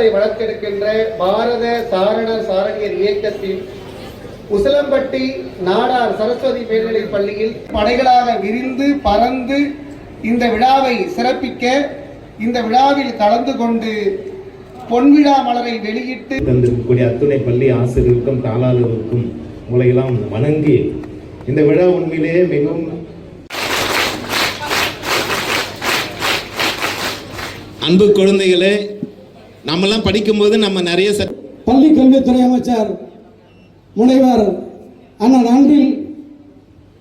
சொத்துக்களை வளர்த்தெடுக்கின்ற பாரத சாரண சாரணியர் இயக்கத்தின் உசிலம்பட்டி நாடார் சரஸ்வதி மேல்நிலைப் பள்ளியில் படைகளாக விரிந்து பறந்து இந்த விழாவை சிறப்பிக்க இந்த விழாவில் கலந்து கொண்டு பொன்விழா மலரை வெளியிட்டு தந்திருக்கக்கூடிய அத்துணை பள்ளி ஆசிரியருக்கும் தாளாளருக்கும் உங்களையெல்லாம் வணங்கி இந்த விழா உண்மையிலேயே மிகவும் அன்பு குழந்தைகளே, நம்மெல்லாம் படிக்கும்போது நம்ம நிறைய பள்ளி கல்வித்துறை அமைச்சர் முனைவர் அண்ணன்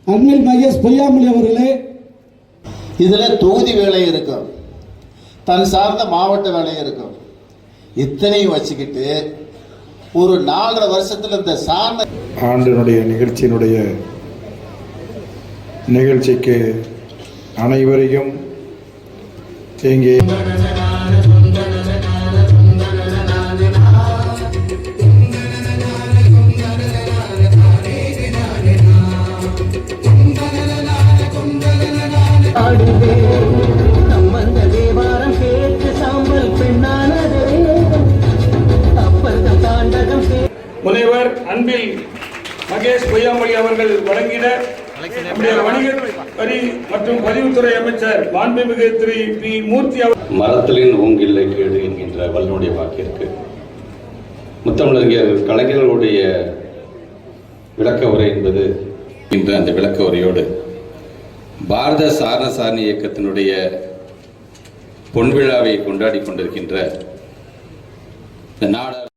அன்பில் மகேஷ் பொய்யாமொழி அவர்களே, இதுல தொகுதி வேலை இருக்கும், தன் சார்ந்த மாவட்ட வேலை இருக்கும், இத்தனையும் வச்சுக்கிட்டு ஒரு 4.5 வருஷத்துல இந்த சார்ந்த ஆண்டினுடைய நிகழ்ச்சிக்கு அனைவரையும் இங்கே முனைவர் அன்பில் மகேஷ் பொய்யாமொழி அவர்கள் வழங்கின வணிக வரி மற்றும் பதிவுத்துறை அமைச்சர் மாண்புமிகு திரு பி மூர்த்தி அவர் மரத்தலின் ஓங்கில்லை கேடு என்கின்ற வல்லனுடைய வாக்கிற்கு முத்தமிழறிஞர் கலைஞர்களுடைய விளக்க உரை என்பது என்ற அந்த விளக்க உரையோடு பாரத சாரண சாரணி இயக்கத்தினுடைய பொன்விழாவை கொண்டாடி கொண்டிருக்கின்ற இந்த நாடார்